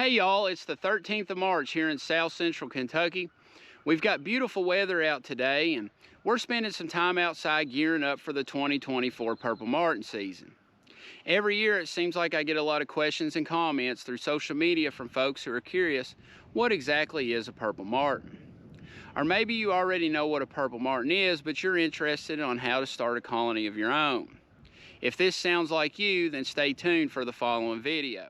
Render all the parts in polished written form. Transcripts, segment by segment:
Hey y'all, it's the 13th of March here in South Central Kentucky. We've got beautiful weather out today and we're spending some time outside gearing up for the 2024 Purple Martin season. Every year it seems like I get a lot of questions and comments through social media from folks who are curious what exactly is a Purple Martin. Or maybe you already know what a Purple Martin is, but you're interested on how to start a colony of your own. If this sounds like you, then stay tuned for the following video.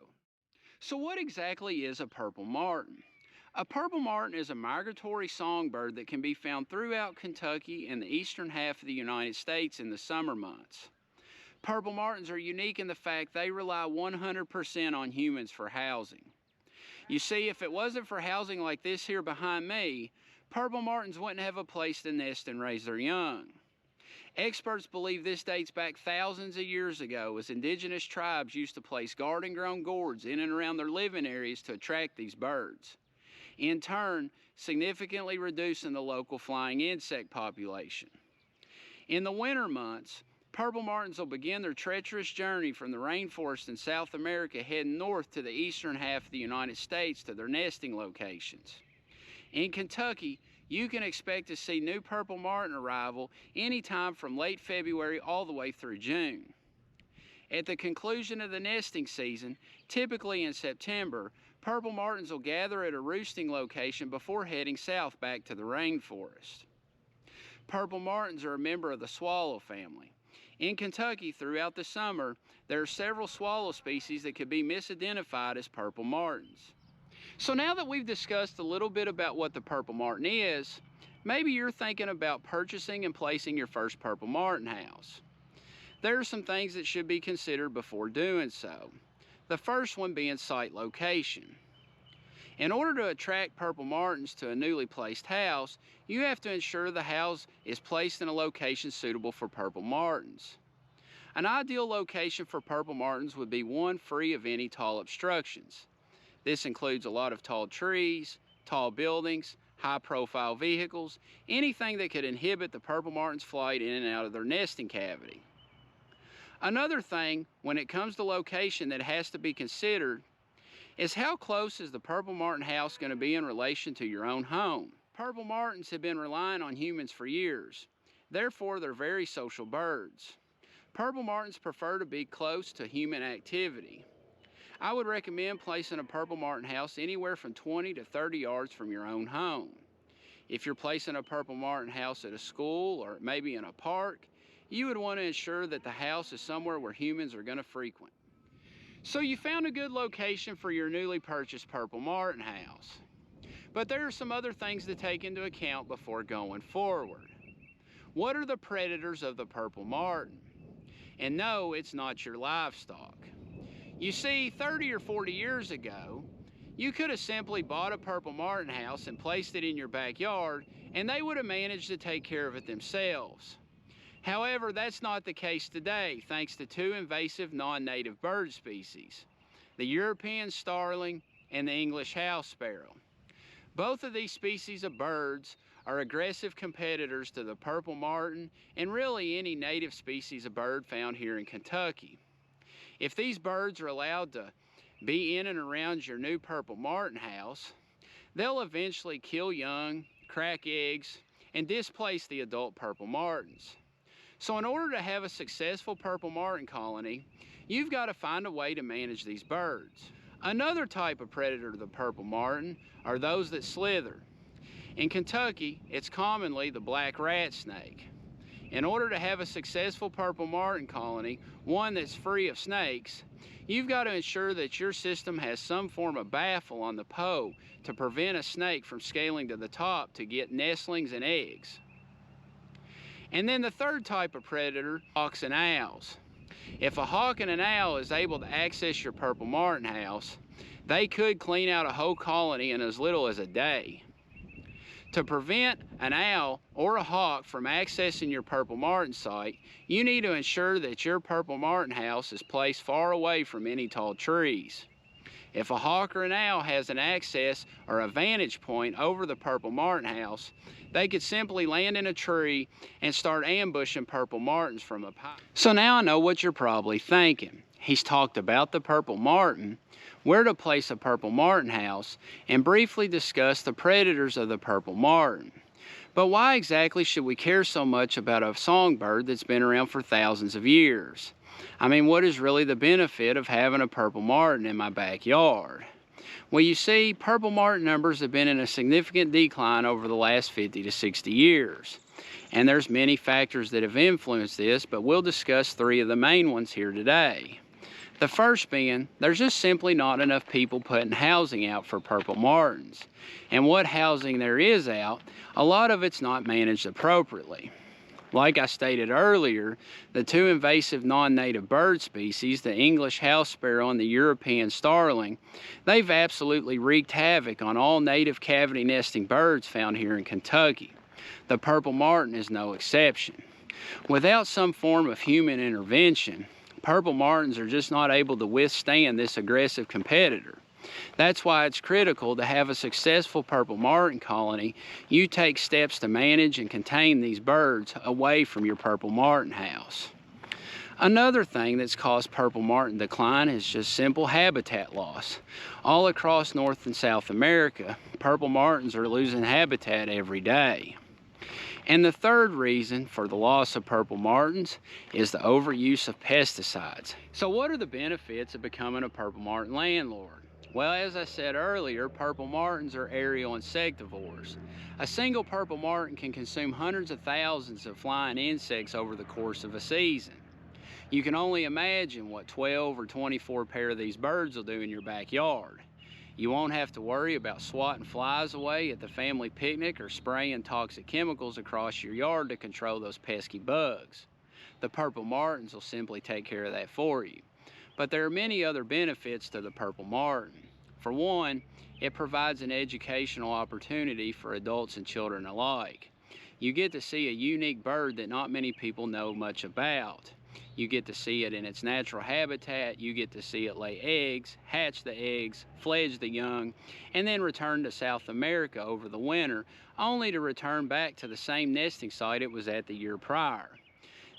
So what exactly is a Purple Martin? A Purple Martin is a migratory songbird that can be found throughout Kentucky and the eastern half of the United States in the summer months. Purple Martins are unique in the fact they rely 100% on humans for housing. You see, if it wasn't for housing like this here behind me, Purple Martins wouldn't have a place to nest and raise their young. Experts believe this dates back thousands of years ago, as indigenous tribes used to place garden-grown gourds in and around their living areas to attract these birds, in turn significantly reducing the local flying insect population. In the winter months, Purple Martins will begin their treacherous journey from the rainforest in South America, heading north to the eastern half of the United States to their nesting locations. In Kentucky, you can expect to see new Purple Martin arrival anytime from late February all the way through June. At the conclusion of the nesting season, typically in September, Purple Martins will gather at a roosting location before heading south back to the rainforest. Purple Martins are a member of the swallow family. In Kentucky, throughout the summer, there are several swallow species that could be misidentified as Purple Martins. So now that we've discussed a little bit about what the Purple Martin is, maybe you're thinking about purchasing and placing your first Purple Martin house. There are some things that should be considered before doing so. The first one being site location. In order to attract Purple Martins to a newly placed house, you have to ensure the house is placed in a location suitable for Purple Martins. An ideal location for Purple Martins would be one free of any tall obstructions. This includes a lot of tall trees, tall buildings, high-profile vehicles, anything that could inhibit the Purple Martin's flight in and out of their nesting cavity. Another thing when it comes to location that has to be considered is how close is the Purple Martin house going to be in relation to your own home. Purple Martins have been relying on humans for years. Therefore, they're very social birds. Purple Martins prefer to be close to human activity. I would recommend placing a Purple Martin house anywhere from 20 to 30 yards from your own home. If you're placing a Purple Martin house at a school or maybe in a park, you would want to ensure that the house is somewhere where humans are going to frequent. So you found a good location for your newly purchased Purple Martin house. But there are some other things to take into account before going forward. What are the predators of the Purple Martin? And no, it's not your livestock. You see, 30 or 40 years ago, you could have simply bought a Purple Martin house and placed it in your backyard, and they would have managed to take care of it themselves. However, that's not the case today, thanks to two invasive non-native bird species, the European starling and the English house sparrow. Both of these species of birds are aggressive competitors to the Purple Martin and really any native species of bird found here in Kentucky. If these birds are allowed to be in and around your new Purple Martin house, they'll eventually kill young, crack eggs, and displace the adult Purple Martins. So in order to have a successful Purple Martin colony, you've got to find a way to manage these birds. Another type of predator to the Purple Martin are those that slither. In Kentucky, it's commonly the black rat snake. In order to have a successful Purple Martin colony, one that's free of snakes, you've got to ensure that your system has some form of baffle on the pole to prevent a snake from scaling to the top to get nestlings and eggs. And then the third type of predator, hawks and owls. If a hawk and an owl is able to access your Purple Martin house, they could clean out a whole colony in as little as a day. To prevent an owl or a hawk from accessing your Purple Martin site, you need to ensure that your Purple Martin house is placed far away from any tall trees. If a hawk or an owl has an access or a vantage point over the Purple Martin house, they could simply land in a tree and start ambushing Purple Martins from up high. So now I know what you're probably thinking. He's talked about the purple martin, where to place a purple martin house, and briefly discussed the predators of the purple martin. But why exactly should we care so much about a songbird that's been around for thousands of years? I mean, what is really the benefit of having a purple martin in my backyard? Well, you see, purple martin numbers have been in a significant decline over the last 50 to 60 years. And there's many factors that have influenced this, but we'll discuss 3 of the main ones here today. The first being, there's just simply not enough people putting housing out for purple martins. And what housing there is out, a lot of it's not managed appropriately. Like I stated earlier, the 2 invasive non-native bird species, the English house sparrow and the European starling, they've absolutely wreaked havoc on all native cavity nesting birds found here in Kentucky. The purple martin is no exception. Without some form of human intervention, purple martins are just not able to withstand this aggressive competitor. That's why it's critical to have a successful purple martin colony. You take steps to manage and contain these birds away from your purple martin house. Another thing that's caused purple martin decline is just simple habitat loss. All across North and South America, purple martins are losing habitat every day. And the third reason for the loss of purple martins is the overuse of pesticides. So what are the benefits of becoming a purple martin landlord? Well, as I said earlier, purple martins are aerial insectivores. A single purple martin can consume hundreds of thousands of flying insects over the course of a season. You can only imagine what 12 or 24 pair of these birds will do in your backyard. You won't have to worry about swatting flies away at the family picnic or spraying toxic chemicals across your yard to control those pesky bugs. The purple martins will simply take care of that for you. But there are many other benefits to the purple martin. For one, it provides an educational opportunity for adults and children alike. You get to see a unique bird that not many people know much about. You get to see it in its natural habitat, you get to see it lay eggs, hatch the eggs, fledge the young, and then return to South America over the winter, only to return back to the same nesting site it was at the year prior.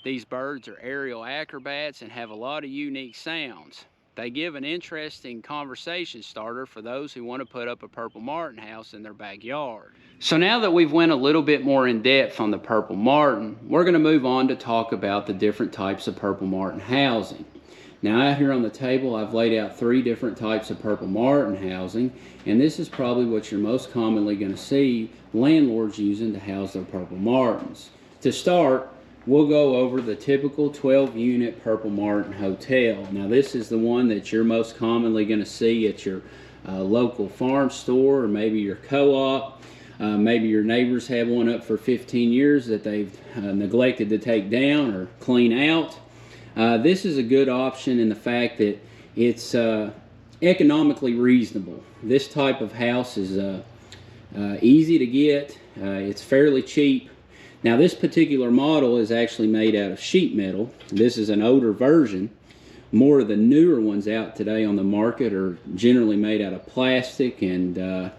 These birds are aerial acrobats and have a lot of unique sounds. They give an interesting conversation starter for those who want to put up a purple martin house in their backyard. So now that we've went a little bit more in depth on the purple martin, we're going to move on to talk about the different types of purple martin housing. Now out here on the table I've laid out 3 different types of purple martin housing, and this is probably what you're most commonly going to see landlords using to house their purple martins. To start, we'll go over the typical 12-unit purple martin hotel. Now this is the one that you're most commonly going to see at your local farm store, or maybe your co-op. Maybe your neighbors have one up for 15 years that they've neglected to take down or clean out. This is a good option in the fact that it's economically reasonable. This type of house is easy to get. It's fairly cheap. Now this particular model is actually made out of sheet metal. This is an older version. More of the newer ones out today on the market are generally made out of plastic and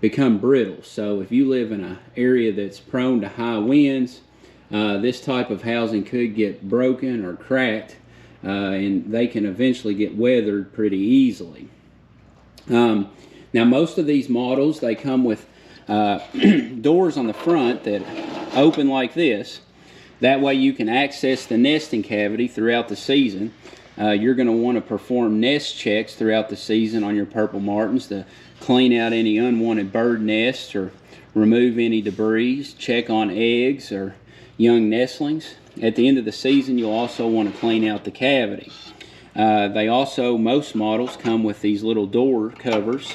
become brittle. So if you live in an area that's prone to high winds, this type of housing could get broken or cracked, and they can eventually get weathered pretty easily. Now most of these models, they come with doors on the front that open like this. That way you can access the nesting cavity throughout the season. You're going to want to perform nest checks throughout the season on your purple martins to clean out any unwanted bird nests or remove any debris, check on eggs or young nestlings. At the end of the season, you'll also want to clean out the cavity. Most models come with these little door covers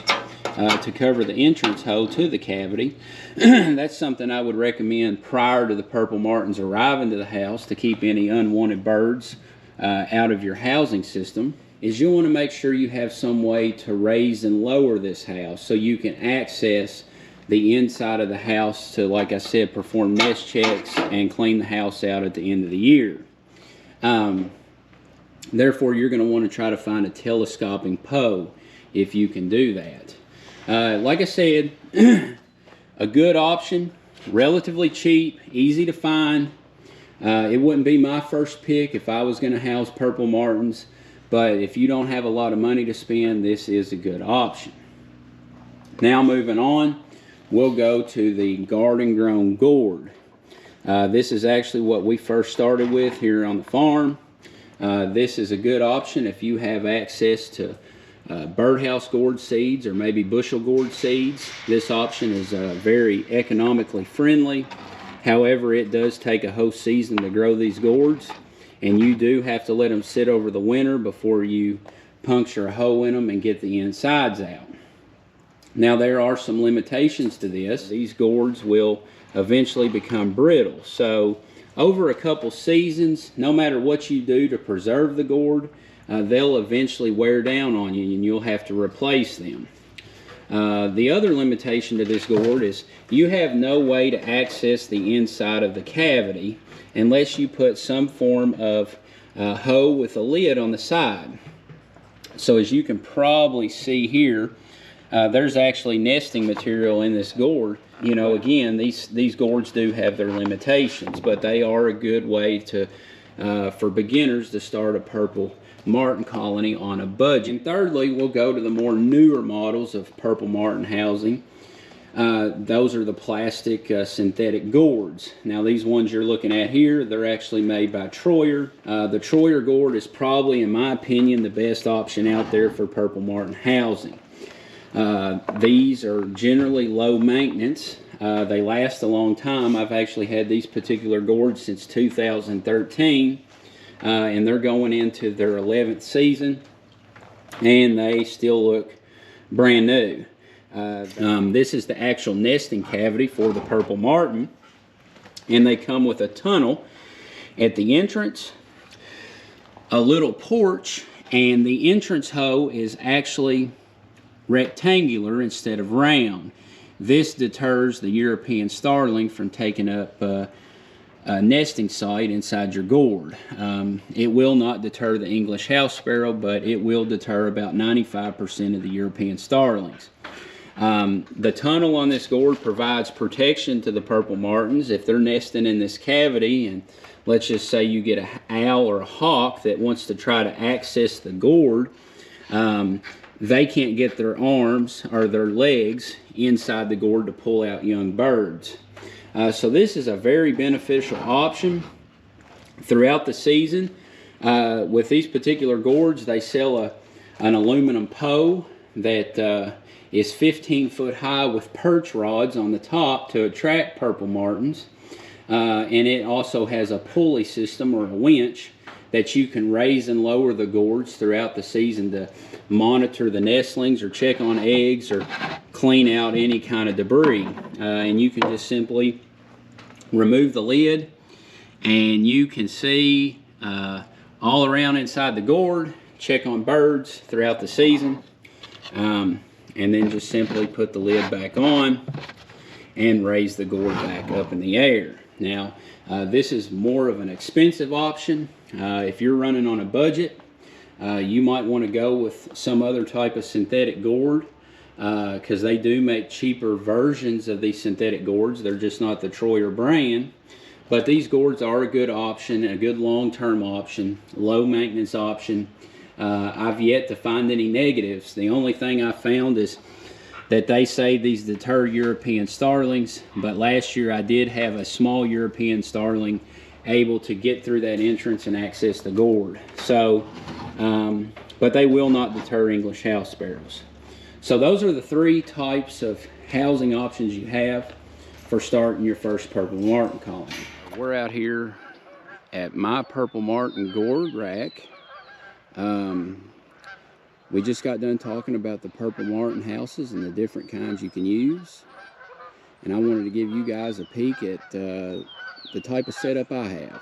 to cover the entrance hole to the cavity. That's something I would recommend prior to the purple martins arriving to the house to keep any unwanted birds out of your housing system. Is you'll want to make sure you have some way to raise and lower this house so you can access the inside of the house to, like I said, perform nest checks and clean the house out at the end of the year. Therefore, you're going to want to try to find a telescoping poe if you can do that. Like I said, a good option, relatively cheap, easy to find. It wouldn't be my first pick if I was going to house purple martins, but if you don't have a lot of money to spend, this is a good option. Now moving on, we'll go to the garden grown gourd. This is actually what we first started with here on the farm. This is a good option if you have access to birdhouse gourd seeds or maybe bushel gourd seeds. This option is very economically friendly. However, it does take a whole season to grow these gourds, and you do have to let them sit over the winter before you puncture a hole in them and get the insides out. Now, there are some limitations to this. These gourds will eventually become brittle. So over a couple seasons, no matter what you do to preserve the gourd, they'll eventually wear down on you and you'll have to replace them. The other limitation to this gourd is you have no way to access the inside of the cavity unless you put some form of hoe with a lid on the side. So as you can probably see here, there's actually nesting material in this gourd. You know, again, these gourds do have their limitations, but they are a good way to for beginners to start a purple martin colony on a budget. And thirdly, we'll go to the more newer models of purple martin housing. Those are the plastic synthetic gourds. Now these ones you're looking at here, they're actually made by Troyer. The Troyer gourd is probably, in my opinion, the best option out there for purple martin housing. These are generally low maintenance. They last a long time. I've actually had these particular gourds since 2013. And they're going into their 11th season, and they still look brand new. This is the actual nesting cavity for the purple martin, and they come with a tunnel at the entrance, a little porch, and the entrance hoe is actually rectangular instead of round. This deters the European starling from taking up a nesting site inside your gourd. It will not deter the English house sparrow, but it will deter about 95% of the European starlings. The tunnel on this gourd provides protection to the purple martins if they're nesting in this cavity, and let's just say you get an owl or a hawk that wants to try to access the gourd. They can't get their arms or their legs inside the gourd to pull out young birds. So this is a very beneficial option throughout the season. With these particular gourds, they sell an aluminum pole that is 15 foot high with perch rods on the top to attract purple martins. And it also has a pulley system or a winch that you can raise and lower the gourds throughout the season to monitor the nestlings or check on eggs or clean out any kind of debris. And you can just simply remove the lid, and you can see all around inside the gourd, check on birds throughout the season, and then just simply put the lid back on and raise the gourd back up in the air. Now, this is more of an expensive option. If you're running on a budget, you might want to go with some other type of synthetic gourd, because they do make cheaper versions of these synthetic gourds. They're just not the Troyer brand. But these gourds are a good option, a good long-term option, low maintenance option. I've yet to find any negatives. The only thing I found is that they say these deter European starlings, but last year I did have a small European starling able to get through that entrance and access the gourd. So, but they will not deter English house sparrows. So those are the three types of housing options you have for starting your first purple martin colony. We're out here at my purple martin gourd rack. We just got done talking about the purple martin houses and the different kinds you can use. And I wanted to give you guys a peek at the type of setup I have.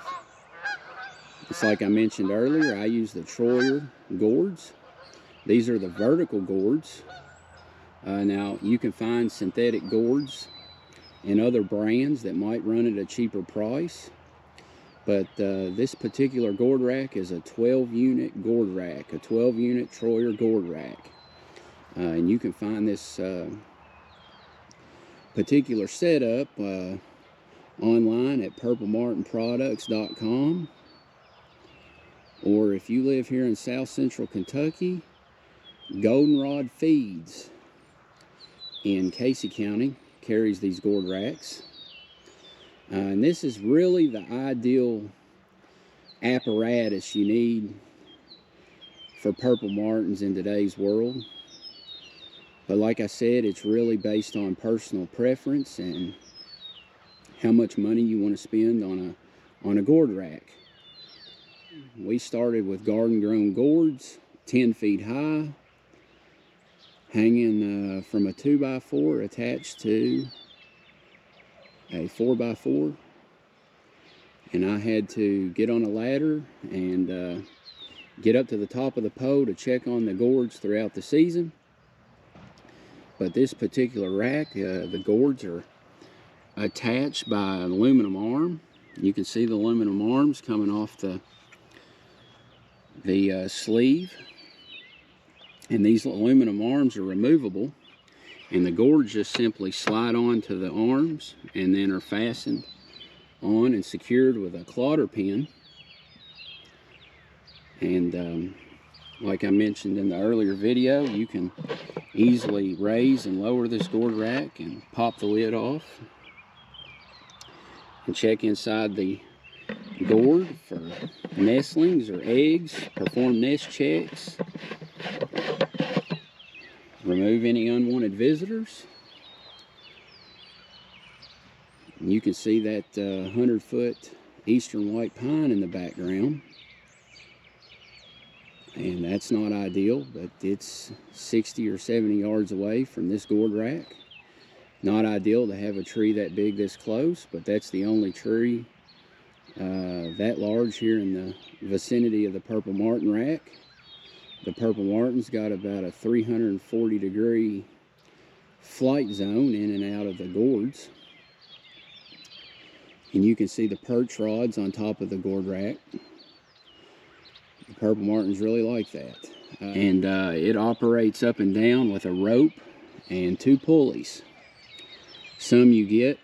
It's like I mentioned earlier, I use the Troyer gourds. These are the vertical gourds. Now, you can find synthetic gourds in other brands that might run at a cheaper price. But this particular gourd rack is a 12-unit gourd rack, a 12-unit Troyer gourd rack. And you can find this particular setup online at purplemartinproducts.com. or if you live here in South Central Kentucky, Goldenrod Feeds in Casey County carries these gourd racks. And this is really the ideal apparatus you need for purple martins in today's world. But like I said, it's really based on personal preference and how much money you want to spend on a gourd rack. We started with garden-grown gourds, 10 feet high, hanging from a 2x4 attached to a 4x4. And I had to get on a ladder and get up to the top of the pole to check on the gourds throughout the season. But this particular rack, the gourds are attached by an aluminum arm. You can see the aluminum arms coming off the sleeve. And these aluminum arms are removable. And the gourds just simply slide onto the arms and then are fastened on and secured with a clotter pin. And like I mentioned in the earlier video, you can easily raise and lower this gourd rack and pop the lid off and check inside the gourd for nestlings or eggs, perform nest checks, remove any unwanted visitors. And you can see that 100-foot eastern white pine in the background. And that's not ideal, but it's 60 or 70 yards away from this gourd rack. Not ideal to have a tree that big this close, but that's the only tree that large here in the vicinity of the purple martin rack. The purple martin's got about a 340-degree flight zone in and out of the gourds. And you can see the perch rods on top of the gourd rack. The purple martins really like that. And it operates up and down with a rope and 2 pulleys. Some you get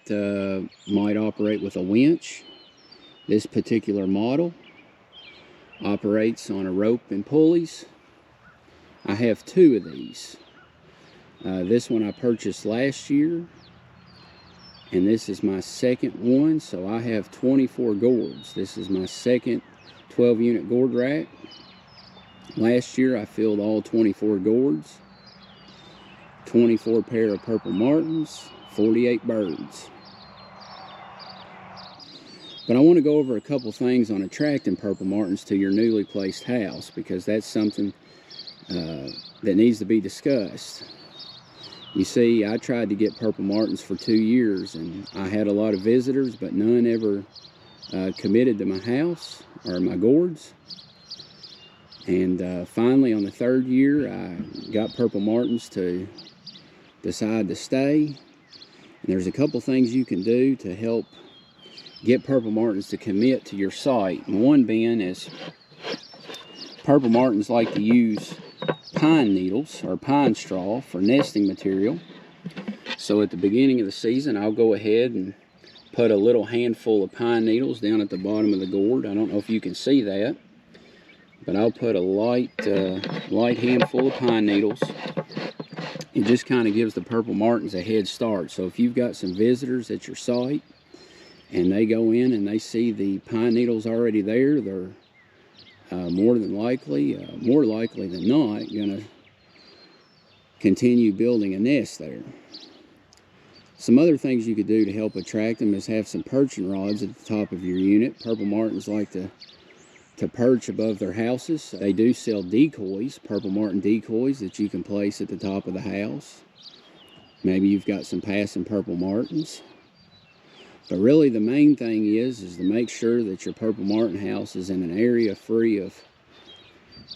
might operate with a winch. This particular model operates on a rope and pulleys. I have 2 of these. This one I purchased last year, and this is my second one, so I have 24 gourds. This is my second 12-unit gourd rack. Last year I filled all 24 gourds, 24 pair of purple martins, 48 birds. But I want to go over a couple things on attracting purple martins to your newly placed house, because that's something that needs to be discussed. You see, I tried to get purple martins for 2 years, and I had a lot of visitors, but none ever committed to my house or my gourds. And finally, on the 3rd year, I got purple martins to decide to stay. And there's a couple things you can do to help get purple martins to commit to your site. And one being is purple martins like to use pine needles or pine straw for nesting material. So at the beginning of the season, I'll go ahead and put a little handful of pine needles down at the bottom of the gourd. I don't know if you can see that, but I'll put a light handful of pine needles. It just kind of gives the purple martins a head start. So if you've got some visitors at your site and they go in and they see the pine needles already there, they're more likely than not going to continue building a nest there. Some other things you could do to help attract them is have some perching rods at the top of your unit. Purple martins like to perch above their houses. They do sell decoys, purple martin decoys, that you can place at the top of the house. Maybe you've got some passing purple martins. But really the main thing is to make sure that your purple martin house is in an area free of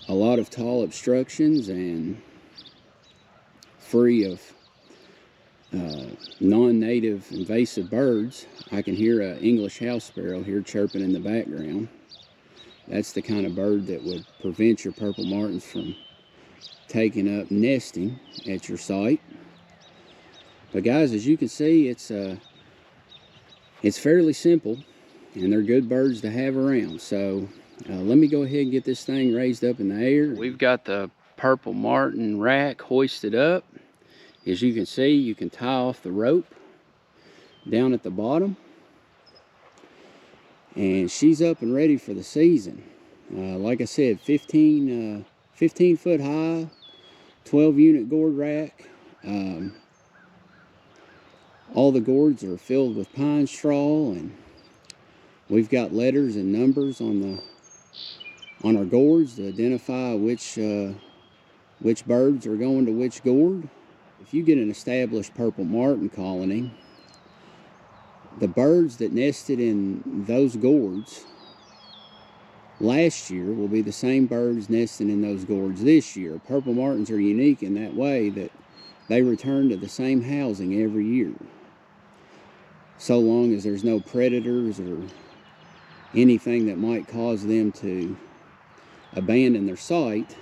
a lot of tall obstructions and free of non-native invasive birds. I can hear an English house sparrow here chirping in the background. That's the kind of bird that would prevent your purple martins from taking up nesting at your site. But guys, as you can see, it's fairly simple, and they're good birds to have around. So Let me go ahead and get this thing raised up in the air. We've got the purple martin rack hoisted up. As you can see, you can tie off the rope down at the bottom. And she's up and ready for the season. Like I said, 15 foot high, 12 unit gourd rack. All the gourds are filled with pine straw, and we've got letters and numbers on our gourds to identify which birds are going to which gourd. If you get an established purple martin colony, the birds that nested in those gourds last year will be the same birds nesting in those gourds this year. Purple martins are unique in that way that they return to the same housing every year, so long as there's no predators or anything that might cause them to abandon their site.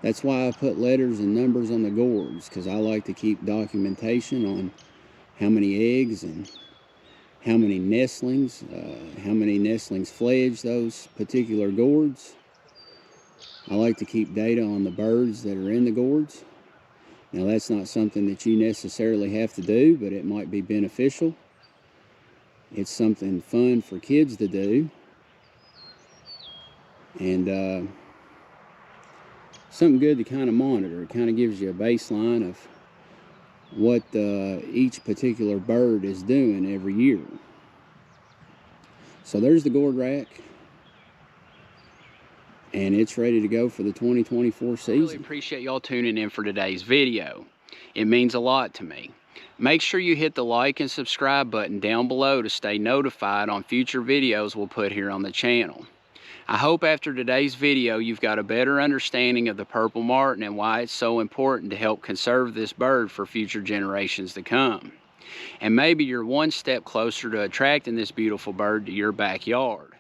That's why I put letters and numbers on the gourds, because I like to keep documentation on how many eggs and how many nestlings fledge those particular gourds. I like to keep data on the birds that are in the gourds. Now, that's not something that you necessarily have to do, but it might be beneficial. It's something fun for kids to do, and something good to kind of monitor. It kind of gives you a baseline of what each particular bird is doing every year. So there's the gourd rack, and it's ready to go for the 2024 season. I really appreciate y'all tuning in for today's video. It means a lot to me. Make sure you hit the like and subscribe button down below to stay notified on future videos we'll put here on the channel. I hope after today's video you've got a better understanding of the purple martin and why it's so important to help conserve this bird for future generations to come. And maybe you're one step closer to attracting this beautiful bird to your backyard.